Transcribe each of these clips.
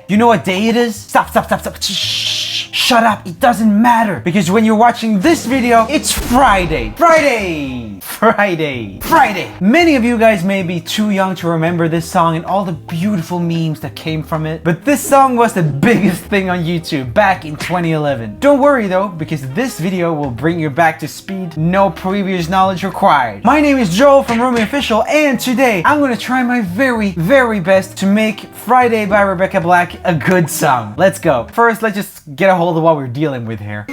You know what day it is? Stop. Shh. Shut up. It doesn't matter. Because when you're watching this video, it's Friday. Friday. Many of you guys may be too young to remember this song and all the beautiful memes that came from it. But this song was the biggest thing on YouTube back in 2011. Don't worry though, because this video will bring you back to speed. No previous knowledge required. My name is Joel from RoomieOfficial, and today I'm gonna try my very best to make Friday by Rebecca Black a good song. Let's go. First, let's just get a hold of what we're dealing with here.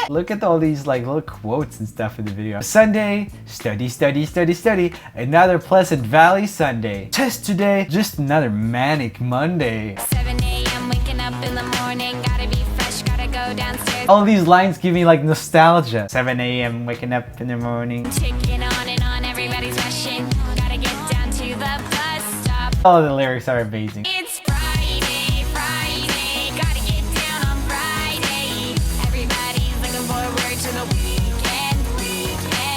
Look at all these like little quotes and stuff in the video. Sunday, study. Another Pleasant Valley Sunday. Test today, just another manic Monday. 7 a.m. waking up in the morning, gotta be fresh, gotta go downstairs. All these lines give me like nostalgia. 7 a.m. waking up in the morning. Ticking on and on, everybody's rushing, gotta get down to the bus stop. All the lyrics are amazing. It's Friday, gotta get down on Friday. Everybody's looking forward to the weekend.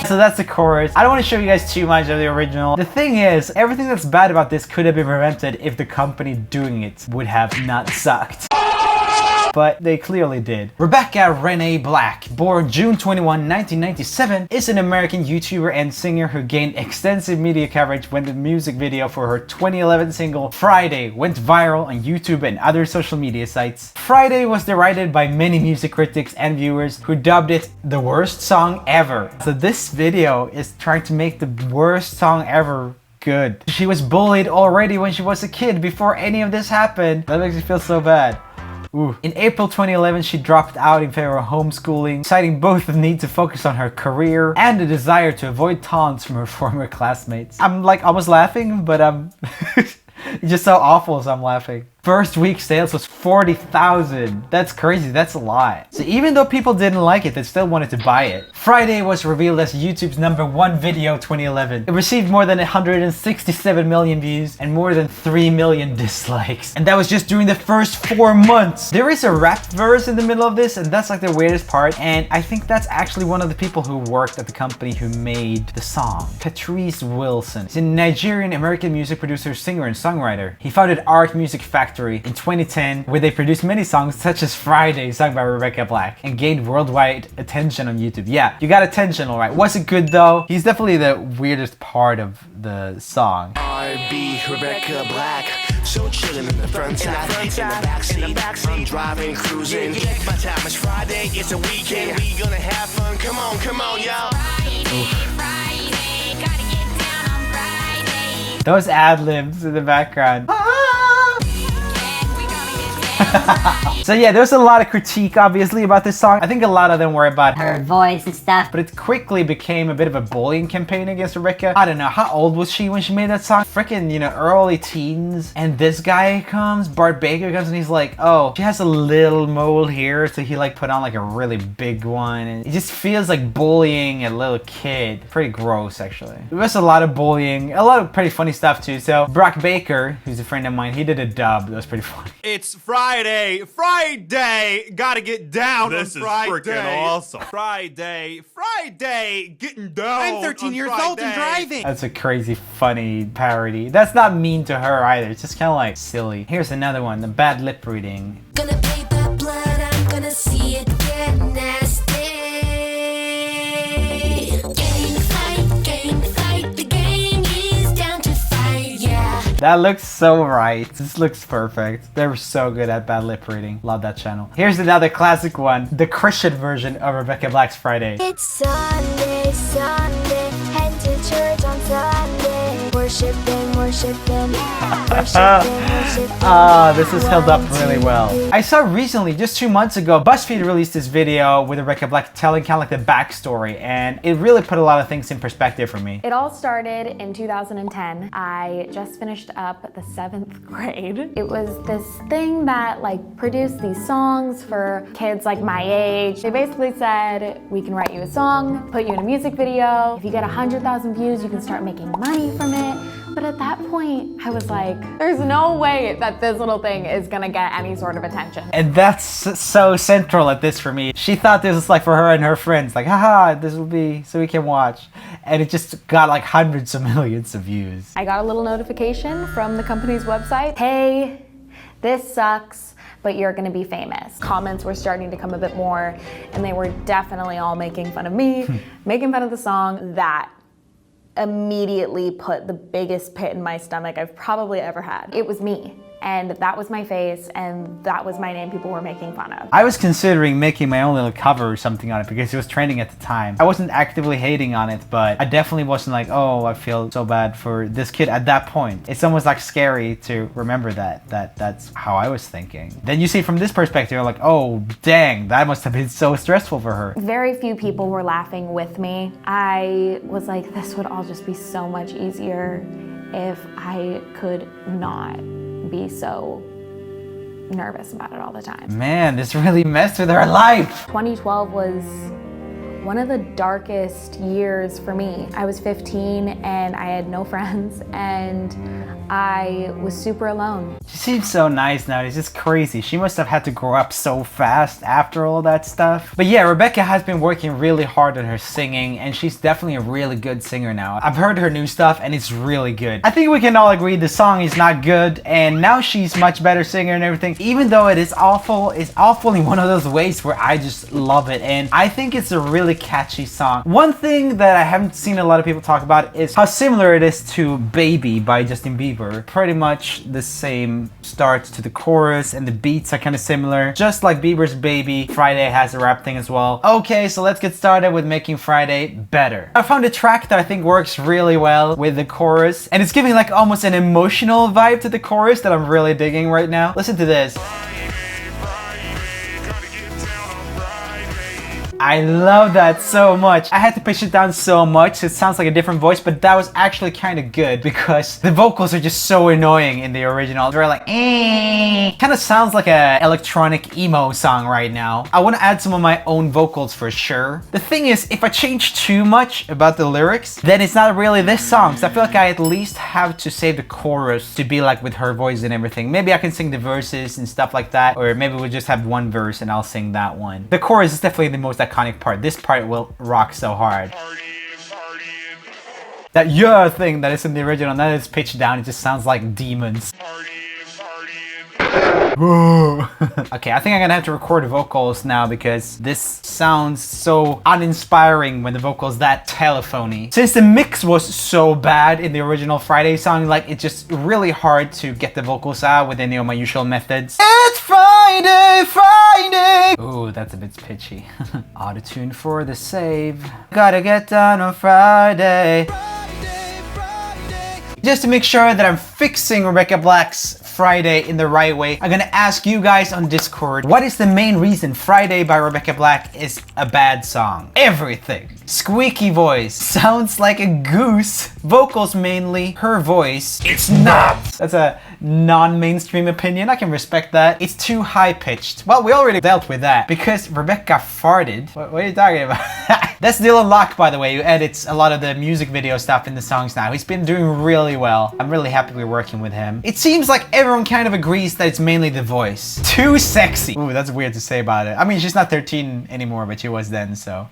So that's the chorus. I don't want to show you guys too much of the original. The thing is, everything that's bad about this could have been prevented if the company doing it would have not sucked. But they clearly did. Rebecca Renee Black, born June 21, 1997, is an American YouTuber and singer who gained extensive media coverage when the music video for her 2011 single Friday went viral on YouTube and other social media sites. Friday was derided by many music critics and viewers who dubbed it the worst song ever. So this video is trying to make the worst song ever good. She was bullied already when she was a kid before any of this happened. That makes me feel so bad. Ooh. In April 2011, she dropped out in favor of homeschooling, citing both the need to focus on her career and the desire to avoid taunts from her former classmates. I'm like almost laughing, but it's just so awful, so I'm laughing. First week sales was 40,000. That's crazy, that's a lot. So even though people didn't like it, they still wanted to buy it. Friday was revealed as YouTube's #1 video 2011. It received more than 167 million views and more than 3 million dislikes. And that was just during the first 4 months. There is a rap verse in the middle of this, and that's like the weirdest part. And I think that's actually one of the people who worked at the company who made the song. Patrice Wilson. He's a Nigerian American music producer, singer, and songwriter. He founded Art Music Factory in 2010, where they produced many songs such as Friday, sung by Rebecca Black, and gained worldwide attention on YouTube. Yeah, you got attention, alright. Was it good though? He's definitely the weirdest part of the song. R&B, Rebecca Black, so chillin' in the front side, in the backseat, I'm driving, cruising. My time is Friday, it's a weekend, we gonna have fun. Come on, y'all. Friday, gotta get down on Friday. Those ad-libs in the background. So yeah, there's a lot of critique obviously about this song. I think a lot of them were about her voice and stuff. But it quickly became a bit of a bullying campaign against Rebecca. I don't know, how old was she when she made that song? Freaking, you know, early teens. And this guy comes, Bart Baker comes, and he's like, oh, she has a little mole here. So he like put on like a really big one. And it just feels like bullying a little kid. Pretty gross actually. There was a lot of bullying, a lot of pretty funny stuff too. So Brock Baker, who's a friend of mine, he did a dub that was pretty funny. It's Friday, gotta get down on Friday. This is freaking awesome. Friday, getting down. I'm 13 years old and driving. That's a crazy funny parody. That's not mean to her either. It's just kind of like silly. Here's another one, the bad lip reading. Gonna pay the blood, I'm gonna see it get nasty. Game fight, the game is down to fight, yeah. That looks so right. This looks perfect. They were so good at bad lip reading. Love that channel. Here's another classic one, the Christian version of Rebecca Black's Friday. It's Sunday, head to church on Sunday. Worshiping. This is held up really well. I saw recently, just 2 months ago, BuzzFeed released this video with Rebecca Black telling kind of like the backstory, and it really put a lot of things in perspective for me. It all started in 2010. I just finished up the 7th grade. It was this thing that like produced these songs for kids like my age. They basically said, we can write you a song, put you in a music video. If you get 100,000 views, you can start making money from it. But at that point, I was like, there's no way that this little thing is gonna get any sort of attention. And that's so central at this for me. She thought this was like for her and her friends, like, haha, this will be so we can watch. And it just got like hundreds of millions of views. I got a little notification from the company's website. Hey, this sucks, but you're gonna be famous. Comments were starting to come a bit more, and they were definitely all making fun of me, making fun of the song. That immediately put the biggest pit in my stomach I've probably ever had. It was me. And that was my face, and that was my name people were making fun of. I was considering making my own little cover or something on it because it was trending at the time. I wasn't actively hating on it, but I definitely wasn't like, oh, I feel so bad for this kid at that point. It's almost like scary to remember that's how I was thinking. Then you see from this perspective, you're like, oh, dang, that must have been so stressful for her. Very few people were laughing with me. I was like, this would all just be so much easier if I could not be so nervous about it all the time. Man, this really messed with her life. 2012 was one of the darkest years for me. I was 15 and I had no friends and I was super alone. She seems so nice now. It's just crazy. She must have had to grow up so fast after all that stuff. But yeah, Rebecca has been working really hard on her singing and she's definitely a really good singer now. I've heard her new stuff and it's really good. I think we can all agree the song is not good and now she's much better singer and everything. Even though it is awful, it's awful in one of those ways where I just love it and I think it's a really catchy song. One thing that I haven't seen a lot of people talk about is how similar it is to Baby by Justin Bieber. Pretty much the same start to the chorus and the beats are kind of similar. Just like Bieber's Baby, Friday has a rap thing as well. Okay, so let's get started with making Friday better. I found a track that I think works really well with the chorus and it's giving like almost an emotional vibe to the chorus that I'm really digging right now. Listen to this. I love that so much. I had to pitch it down so much so it sounds like a different voice, but that was actually kind of good because the vocals are just so annoying in the original. They're like, kind of sounds like a electronic emo song right now. I want to add some of my own vocals for sure. The thing is, if I change too much about the lyrics, then it's not really this song. So I feel like I at least have to save the chorus to be like with her voice and everything. Maybe I can sing the verses and stuff like that, or maybe we'll just have one verse and I'll sing that one. The chorus is definitely the most iconic part. This part will rock so hard. That yeah thing that is in the original, that is pitched down, it just sounds like demons. Okay, I think I'm gonna have to record the vocals now because this sounds so uninspiring when the vocals that telephony. Since the mix was so bad in the original Friday song, like it's just really hard to get the vocals out with any of my usual methods. It's Friday, Friday! Ooh, that's a bit pitchy. Auto-tune for the save. Gotta get down on Friday. Just to make sure that I'm fixing Rebecca Black's Friday in the right way, I'm gonna ask you guys on Discord, what is the main reason Friday by Rebecca Black is a bad song? Everything. Squeaky voice, sounds like a goose. Vocals mainly, her voice, it's not. That's a non-mainstream opinion, I can respect that. It's too high-pitched. Well, we already dealt with that because Rebecca farted. What are you talking about? That's Locke, by the way, who edits a lot of the music video stuff in the songs now. He's been doing really well. I'm really happy we're working with him. It seems like everyone kind of agrees that it's mainly the voice. Too sexy. Ooh, that's weird to say about it. I mean, she's not 13 anymore, but she was then, so.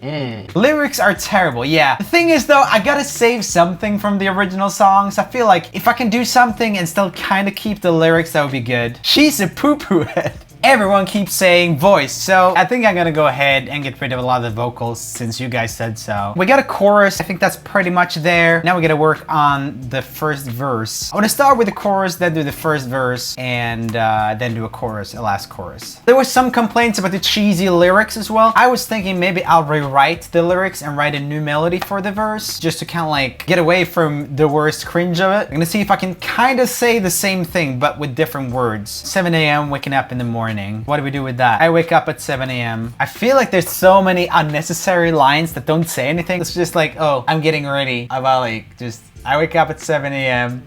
Lyrics are terrible, yeah. The thing is though, I gotta save something from the original songs. I feel like if I can do something and still kind of keep the lyrics, that would be good. She's a poo-poo head. Everyone keeps saying voice, so I think I'm gonna go ahead and get rid of a lot of the vocals since you guys said so. We got a chorus, I think that's pretty much there. Now we gotta work on the first verse. I wanna start with the chorus, then do the first verse, and then do a last chorus. There was some complaints about the cheesy lyrics as well. I was thinking maybe I'll rewrite the lyrics and write a new melody for the verse, just to kind of like get away from the worst cringe of it. I'm gonna see if I can kind of say the same thing, but with different words. 7 a.m. waking up in the morning. What do we do with that? I wake up at 7 a.m. I feel like there's so many unnecessary lines that don't say anything. It's just like, oh, I'm getting ready. About like, just, I wake up at 7 a.m.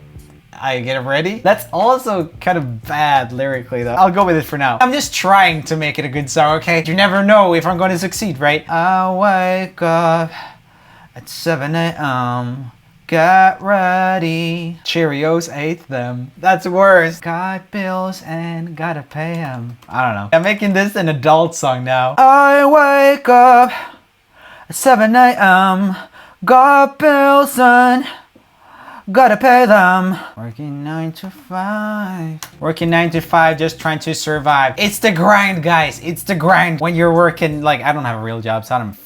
I get ready. That's also kind of bad lyrically though. I'll go with it for now. I'm just trying to make it a good song, okay? You never know if I'm going to succeed, right? I wake up at 7 a.m. Get ready. Cheerios ate them. That's worse. Got bills and gotta pay them. I don't know. I'm making this an adult song now. I wake up at 7 a.m. Got bills and gotta pay them. Working 9 to 5. Working 9 to 5, just trying to survive. It's the grind, guys. It's the grind. When you're working, like, I don't have a real job, so I don't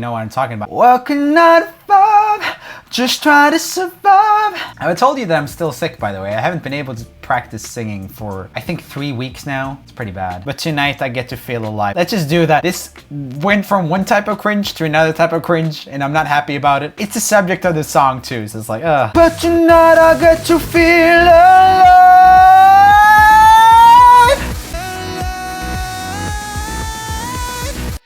know what I'm talking about. Working 9 to 5, just try to survive. I told you that I'm still sick, by the way. I haven't been able to practice singing for, I think, 3 weeks now. It's pretty bad. But tonight I get to feel alive. Let's just do that. This went from one type of cringe to another type of cringe, and I'm not happy about it. It's the subject of the song too, so it's like, ugh. But tonight I get to feel alive.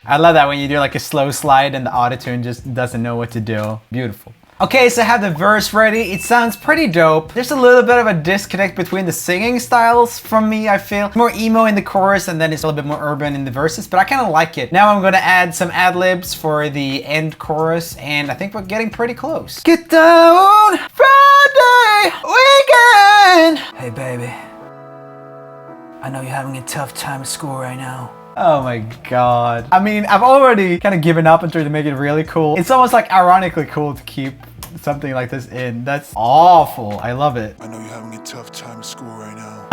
I love that when you do like a slow slide and the autotune just doesn't know what to do. Beautiful. Okay, so I have the verse ready. It sounds pretty dope. There's a little bit of a disconnect between the singing styles from me, I feel. More emo in the chorus and then it's a little bit more urban in the verses, but I kind of like it. Now I'm gonna add some ad-libs for the end chorus and I think we're getting pretty close. Get down, Friday, weekend. Hey baby, I know you're having a tough time at school right now. Oh my god. I mean, I've already kind of given up and tried to make it really cool. It's almost like ironically cool to keep something like this in. That's awful. I love it. I know you're having a tough time at school right now.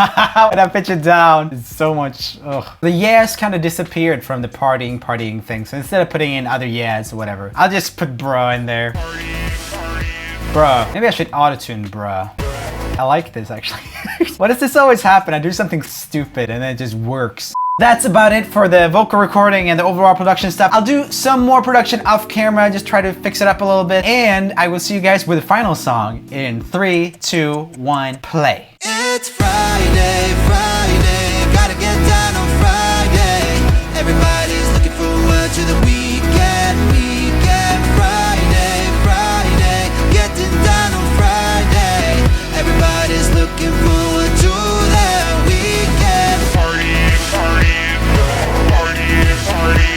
When I pitch it down, it's so much, ugh. The yes kind of disappeared from the partying thing. So instead of putting in other yes or whatever, I'll just put bruh in there. Bruh. Maybe I should autotune bruh. I like this actually. Why does this always happen? I do something stupid and then it just works. That's about it for the vocal recording and the overall production stuff. I'll do some more production off camera, just try to fix it up a little bit. And I will see you guys with the final song in 3, 2, 1, play. It's Friday, Friday, gotta get down on Friday. Everybody's looking forward to the weekend, Friday, Friday, getting down on Friday. Everybody's looking forward to the weekend. Party, party, party, party.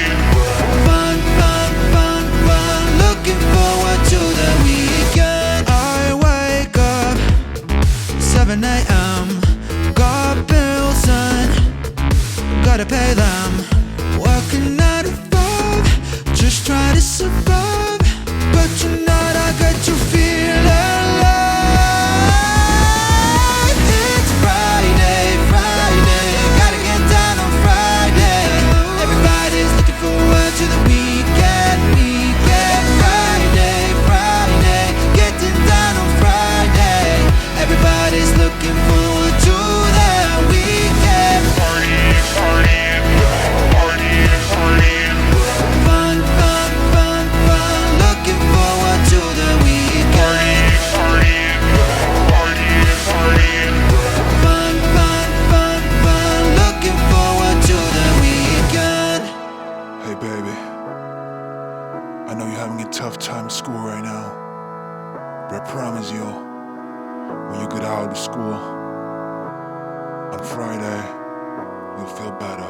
Fun, fun, fun, fun, looking forward to the weekend. I wake up 7 a.m. Got bills and gotta pay them. Working 9 to 5, just try to survive. But tonight I get to feel alive. It's Friday, Friday, gotta get down on Friday. Everybody's looking forward to the weekend, Friday, Friday, getting down on Friday. Everybody's looking forward to the weekend. Party, party, party, party. Fun, fun, fun, fun, looking forward to the weekend. Party, party, party, party. Fun, fun, fun, fun, looking forward to the weekend. Hey baby, I know you're having a tough time at school right now, but I promise you, when you get out of school on Friday, you'll feel better.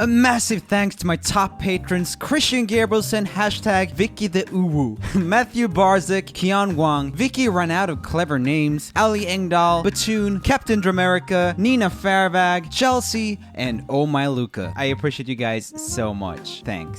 A massive thanks to my top patrons Christian Gabrielson, hashtag Vicky the Uwu, Matthew Barzik, Keon Wang, Vicky ran out of clever names, Ali Engdahl, Batoon, Captain Dramerica, Nina Fairvag, Chelsea, and Oh My Luca. I appreciate you guys so much. Thanks.